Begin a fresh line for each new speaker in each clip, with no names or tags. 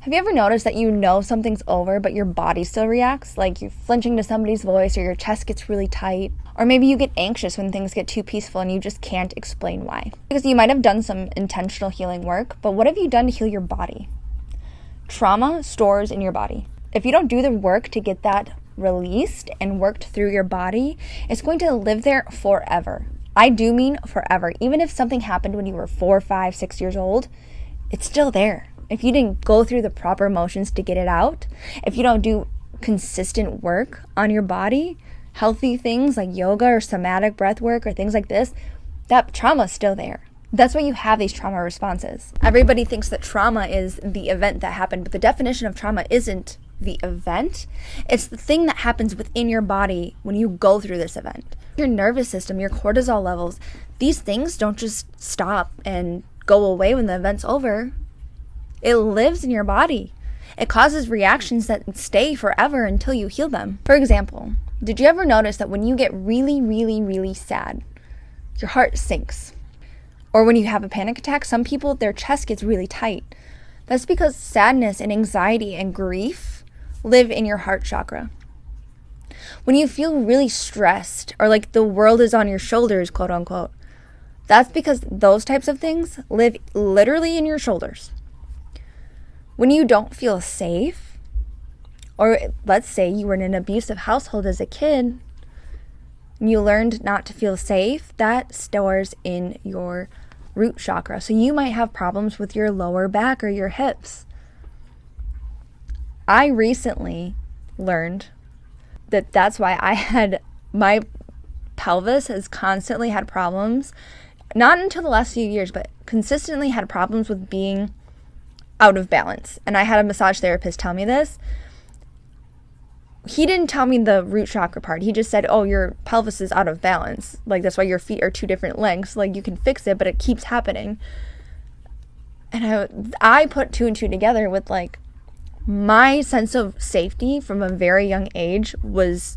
Have you ever noticed that you know something's over, but your body still reacts? Like you're flinching to somebody's voice, or your chest gets really tight. Or maybe you get anxious when things get too peaceful and you just can't explain why. Because you might have done some intentional healing work, but what have you done to heal your body? Trauma stores in your body. If you don't do the work to get that released and worked through your body, it's going to live there forever. I do mean forever. Even if something happened when you were 4, 5, 6 years old, it's still there. If you didn't go through the proper motions to get it out, if you don't do consistent work on your body, healthy things like yoga or somatic breath work or things like this, that trauma is still there. That's why you have these trauma responses. Everybody thinks that trauma is the event that happened, but the definition of trauma isn't the event. It's the thing that happens within your body when you go through this event. Your nervous system, your cortisol levels, these things don't just stop and go away when the event's over. It lives in your body. It causes reactions that stay forever until you heal them. For example, did you ever notice that when you get really, really, really sad, your heart sinks? Or when you have a panic attack, some people, their chest gets really tight. That's because sadness and anxiety and grief live in your heart chakra. When you feel really stressed or like the world is on your shoulders, quote unquote, that's because those types of things live literally in your shoulders. When you don't feel safe, or let's say you were in an abusive household as a kid, and you learned not to feel safe, that stores in your root chakra. So you might have problems with your lower back or your hips. I recently learned that that's why my pelvis has constantly had problems, not until the last few years, but consistently had problems with being out of balance. And I had a massage therapist tell me this. He didn't tell me the root chakra part. He just said, oh, your pelvis is out of balance. Like, that's why your feet are 2 different lengths. Like, you can fix it, but it keeps happening. And I put 2 and 2 together with, like, my sense of safety from a very young age was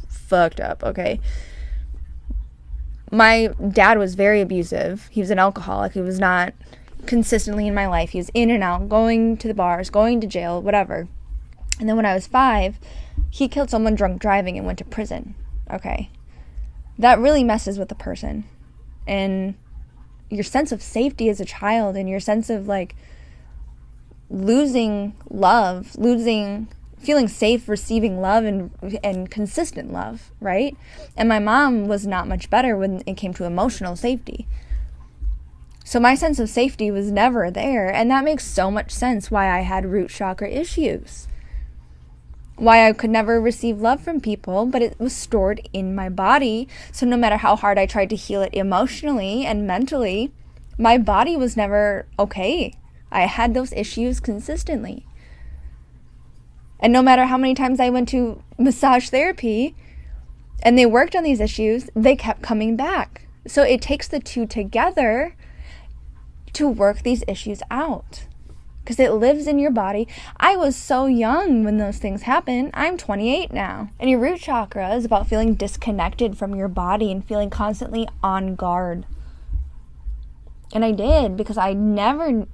fucked up, okay? My dad was very abusive. He was an alcoholic. He was not consistently in my life. He was in and out, going to the bars, going to jail, whatever. And then when I was 5, he killed someone drunk driving and went to prison. Okay. That really messes with a person. And your sense of safety as a child and your sense of like losing love, feeling safe, receiving love and consistent love, right? And my mom was not much better when it came to emotional safety. So my sense of safety was never there, and that makes so much sense why I had root chakra issues. Why I could never receive love from people, but it was stored in my body. So no matter how hard I tried to heal it emotionally and mentally, my body was never okay. I had those issues consistently. And no matter how many times I went to massage therapy and they worked on these issues, they kept coming back. So it takes the 2 together to work these issues out, because it lives in your body. I was so young when those things happened. I'm 28 now. And your root chakra is about feeling disconnected from your body and feeling constantly on guard. And I did, because I never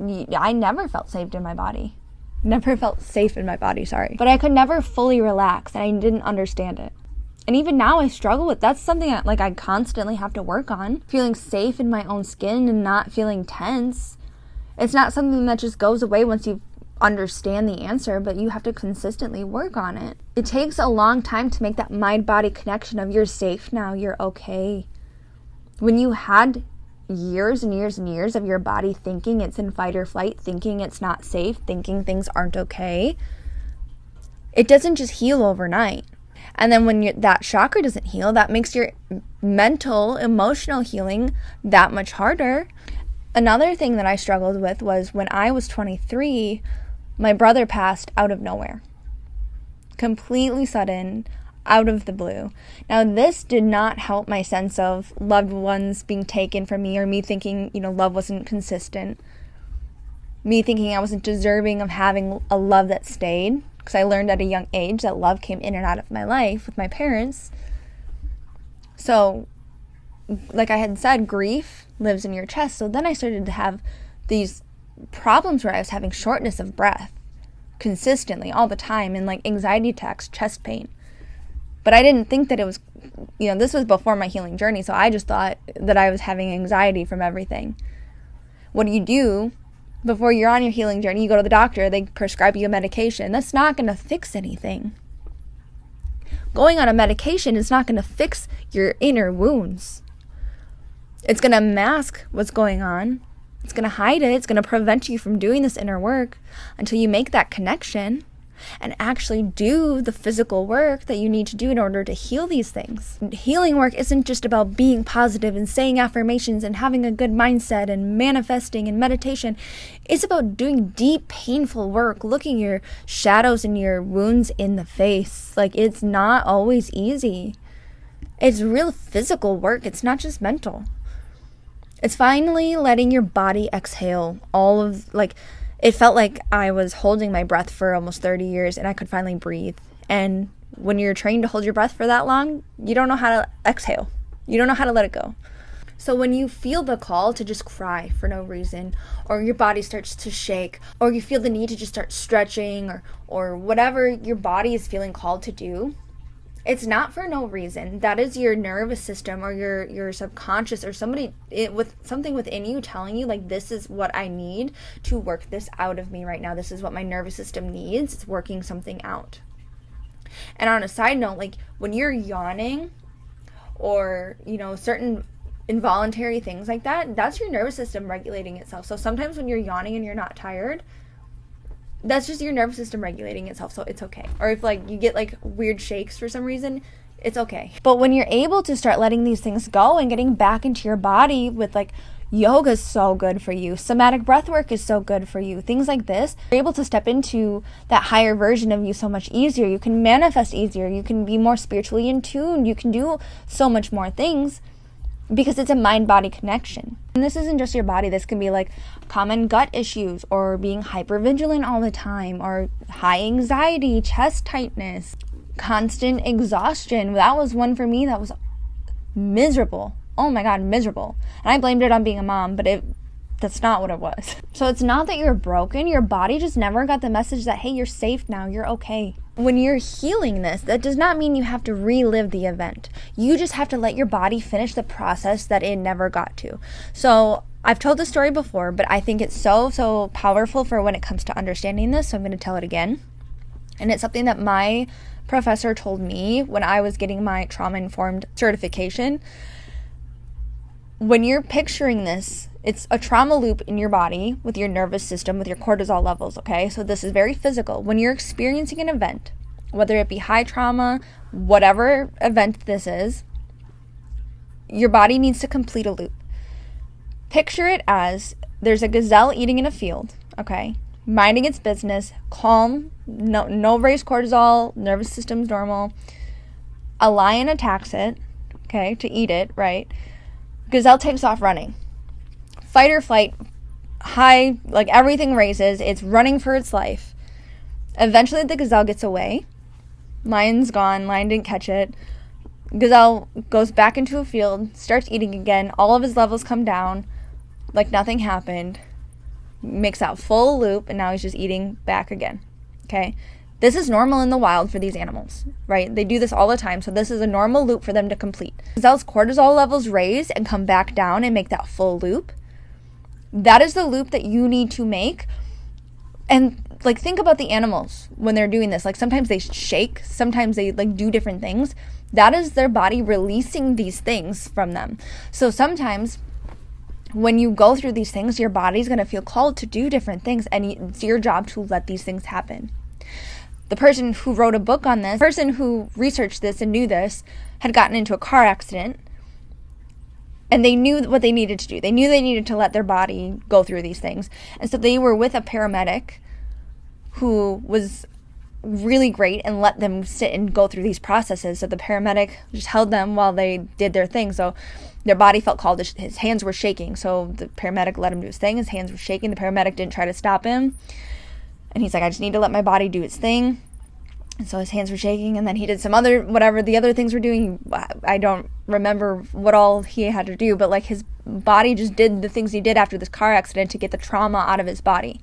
felt safe in my body. Never felt safe in my body, sorry. But I could never fully relax, and I didn't understand it. And even now I struggle with, that's something that I constantly have to work on. Feeling safe in my own skin and not feeling tense. It's not something that just goes away once you understand the answer, but you have to consistently work on it. It takes a long time to make that mind-body connection of you're safe now, you're okay. When you had years and years and years of your body thinking it's in fight or flight, thinking it's not safe, thinking things aren't okay, it doesn't just heal overnight. And then when that chakra doesn't heal, that makes your mental, emotional healing that much harder. Another thing that I struggled with was when I was 23, my brother passed out of nowhere. Completely sudden, out of the blue. Now, this did not help my sense of loved ones being taken from me, or me thinking, love wasn't consistent. Me thinking I wasn't deserving of having a love that stayed. Because I learned at a young age that love came in and out of my life with my parents. So, like I had said, grief lives in your chest. So then I started to have these problems where I was having shortness of breath. consistently all the time, and like anxiety attacks, chest pain. But I didn't think that it was, this was before my healing journey, so I just thought that I was having anxiety from everything. What do? Before you're on your healing journey, you go to the doctor, they prescribe you a medication. That's not going to fix anything. Going on a medication is not going to fix your inner wounds. It's going to mask what's going on. It's going to hide it. It's going to prevent you from doing this inner work until you make that connection and actually do the physical work that you need to do in order to heal these things. Healing work isn't just about being positive and saying affirmations and having a good mindset and manifesting and meditation. It's about doing deep, painful work, looking your shadows and your wounds in the face. Like, it's not always easy. It's real physical work. It's not just mental. It's finally letting your body exhale all of, it felt like I was holding my breath for almost 30 years and I could finally breathe. And when you're trained to hold your breath for that long, you don't know how to exhale. You don't know how to let it go. So when you feel the call to just cry for no reason, or your body starts to shake, or you feel the need to just start stretching, or whatever your body is feeling called to do, it's not for no reason. That is your nervous system or your subconscious or something within you telling you, like, this is what I need to work this out of me right now. This is what my nervous system needs. It's working something out. And on a side note, like, when you're yawning or, certain involuntary things like that, that's your nervous system regulating itself. So sometimes when you're yawning and you're not tired, that's just your nervous system regulating itself, so it's okay. Or if you get weird shakes for some reason, it's okay. But when you're able to start letting these things go and getting back into your body with yoga is so good for you, somatic breath work is so good for you, things like this, you're able to step into that higher version of you so much easier. You can manifest easier. You can be more spiritually in tune. You can do so much more things because it's a mind-body connection. And this isn't just your body. This can be common gut issues or being hypervigilant all the time or high anxiety, chest tightness, constant exhaustion. That was one for me that was miserable. Oh my God, miserable. And I blamed it on being a mom, but that's not what it was. So it's not that you're broken. Your body just never got the message that, hey, you're safe now. You're okay. When you're healing this, that does not mean you have to relive the event. You just have to let your body finish the process that it never got to. So I've told this story before, but I think it's so powerful for when it comes to understanding this. So I'm going to tell it again. And it's something that my professor told me when I was getting my trauma-informed certification. When you're picturing this, it's a trauma loop in your body with your nervous system, with your cortisol levels, okay? So this is very physical. When you're experiencing an event, whether it be high trauma, whatever event this is, your body needs to complete a loop. Picture it as there's a gazelle eating in a field, okay? Minding its business, calm, no raised cortisol, nervous system's normal. A lion attacks it, okay, to eat it, right? Gazelle takes off running. Fight or flight, high, everything raises. It's running for its life. Eventually the gazelle gets away. Lion's gone. Lion didn't catch it. Gazelle goes back into a field, starts eating again. All of his levels come down like nothing happened. Makes that full loop, and now he's just eating back again. Okay? This is normal in the wild for these animals, right? They do this all the time, so this is a normal loop for them to complete. Gazelle's cortisol levels raise and come back down and make that full loop. That is the loop that you need to make. And think about the animals when they're doing this. Sometimes they shake, sometimes they do different things. That is their body releasing these things from them. So sometimes when you go through these things, your body's going to feel called to do different things, and it's your job to let these things happen. The person who wrote a book on this, the person who researched this and knew this, had gotten into a car accident. And they knew what they needed to do. They knew they needed to let their body go through these things. And so they were with a paramedic who was really great and let them sit and go through these processes. So the paramedic just held them while they did their thing. So their body felt called. His hands were shaking. So the paramedic let him do his thing. His hands were shaking. The paramedic didn't try to stop him. And he's like, I just need to let my body do its thing. And so his hands were shaking, and then he did some whatever the other things were doing. I don't remember what all he had to do, but his body just did the things he did after this car accident to get the trauma out of his body.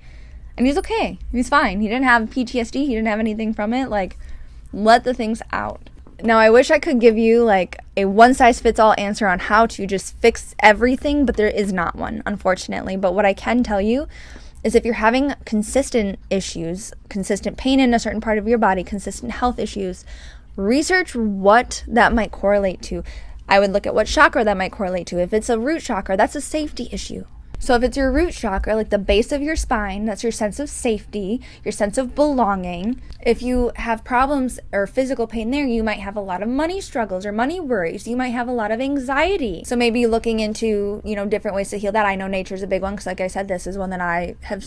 And he's okay. He's fine. He didn't have PTSD. He didn't have anything from it. Like, let the things out. Now, I wish I could give you like a one-size-fits-all answer on how to just fix everything, but there is not one, unfortunately. But what I can tell you is if you're having consistent issues, consistent pain in a certain part of your body, consistent health issues, research what that might correlate to. I would look at what chakra that might correlate to. If it's a root chakra, that's a safety issue. So if it's your root chakra, like the base of your spine, that's your sense of safety, your sense of belonging. If you have problems or physical pain there, you might have a lot of money struggles or money worries. You might have a lot of anxiety. So maybe looking into, different ways to heal that. I know nature's a big one because like I said, this is one that I have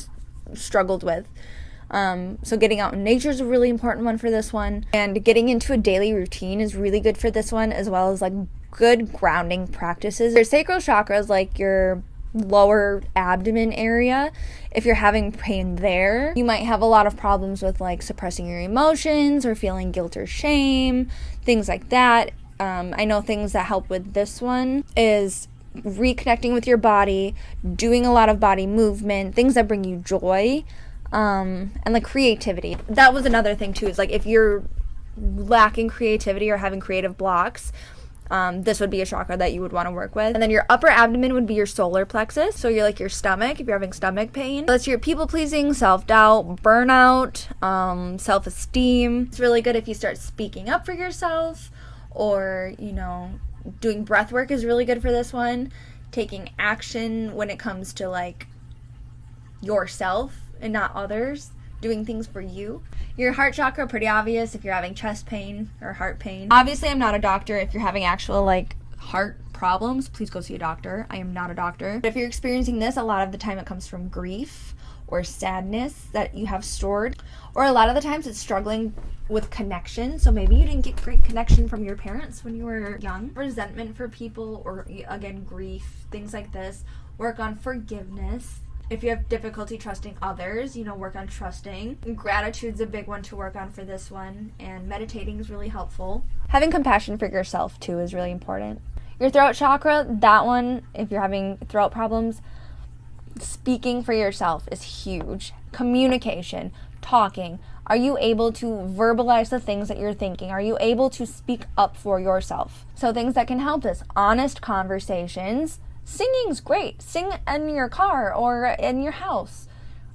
struggled with. So getting out in nature is a really important one for this one. And getting into a daily routine is really good for this one, as well as like good grounding practices. Your sacral chakra is like your lower abdomen area. If you're having pain there, you might have a lot of problems with like suppressing your emotions or feeling guilt or shame, things like that. I know things that help with this one is reconnecting with your body, doing a lot of body movement, things that bring you joy, and like creativity. That was another thing too, is like if you're lacking creativity or having creative blocks, this would be a chakra that you would want to work with. And then your upper abdomen would be your solar plexus. So you're like your stomach, if you're having stomach pain. That's your people-pleasing, self-doubt, burnout, self-esteem. It's really good if you start speaking up for yourself, or, doing breath work is really good for this one. Taking action when it comes to like yourself and not others. Doing things for you. Your heart chakra, pretty obvious if you're having chest pain or heart pain. Obviously, I'm not a doctor. If you're having actual like heart problems, please go see a doctor. I am not a doctor. But if you're experiencing this, a lot of the time it comes from grief or sadness that you have stored. Or a lot of the times it's struggling with connection. So maybe you didn't get great connection from your parents when you were young. Resentment for people, or again, grief, things like this. Work on forgiveness. If you have difficulty trusting others, work on trusting. Gratitude's a big one to work on for this one, and meditating is really helpful. Having compassion for yourself, too, is really important. Your throat chakra, that one, if you're having throat problems, speaking for yourself is huge. Communication, talking. Are you able to verbalize the things that you're thinking? Are you able to speak up for yourself? So things that can help this, honest conversations. Singing's great. Sing in your car or in your house.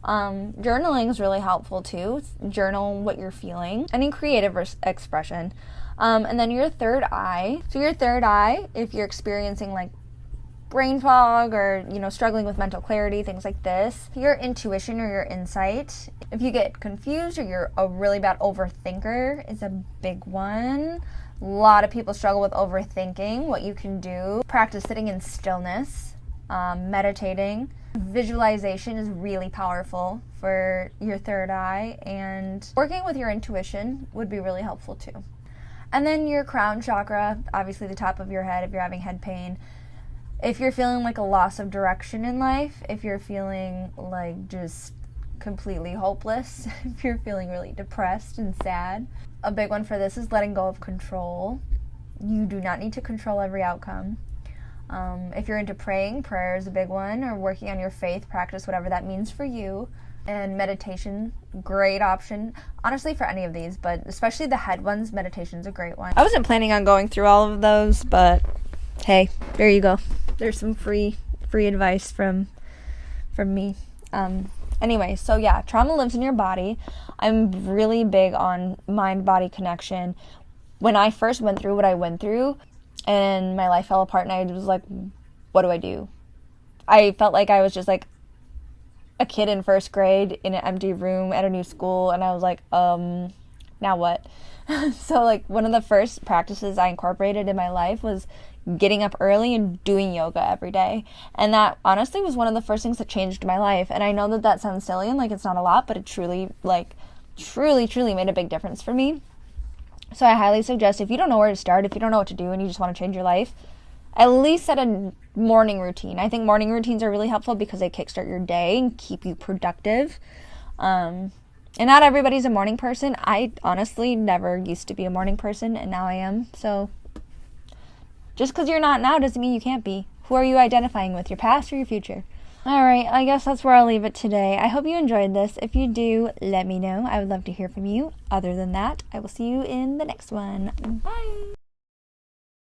Journaling is really helpful too. Journal what you're feeling. Any creative expression. And then your third eye. So your third eye, if you're experiencing like brain fog or, struggling with mental clarity, things like this. Your intuition or your insight. If you get confused or you're a really bad overthinker, is a big one. A lot of people struggle with overthinking. What you can do, practice sitting in stillness, meditating. Visualization is really powerful for your third eye, and working with your intuition would be really helpful too. And then your crown chakra, obviously the top of your head if you're having head pain. If you're feeling like a loss of direction in life, if you're feeling like just completely hopeless, if you're feeling really depressed and sad. A big one for this is letting go of control. You do not need to control every outcome. If you're into praying, prayer is a big one, or working on your faith, practice whatever that means for you. And meditation, great option. Honestly, for any of these, but especially the head ones, meditation's a great one. I wasn't planning on going through all of those, but hey, there you go. There's some free advice from me. Anyway, so yeah, trauma lives in your body. I'm really big on mind-body connection. When I first went through what I went through and my life fell apart and I was like, what do I do? I felt like I was just like a kid in first grade in an empty room at a new school, and I was like, now what? So like one of the first practices I incorporated in my life was getting up early and doing yoga every day. And that honestly was one of the first things that changed my life. And I know that sounds silly and like it's not a lot, but it truly made a big difference for me. So I highly suggest, if you don't know where to start, if you don't know what to do and you just want to change your life, at least set a morning routine. I think morning routines are really helpful because they kickstart your day and keep you productive. And not everybody's a morning person. I honestly never used to be a morning person, and now I am. So just because you're not now doesn't mean you can't be. Who are you identifying with, your past or your future? All right, I guess that's where I'll leave it today. I hope you enjoyed this. If you do, let me know. I would love to hear from you. Other than that, I will see you in the next one. Bye.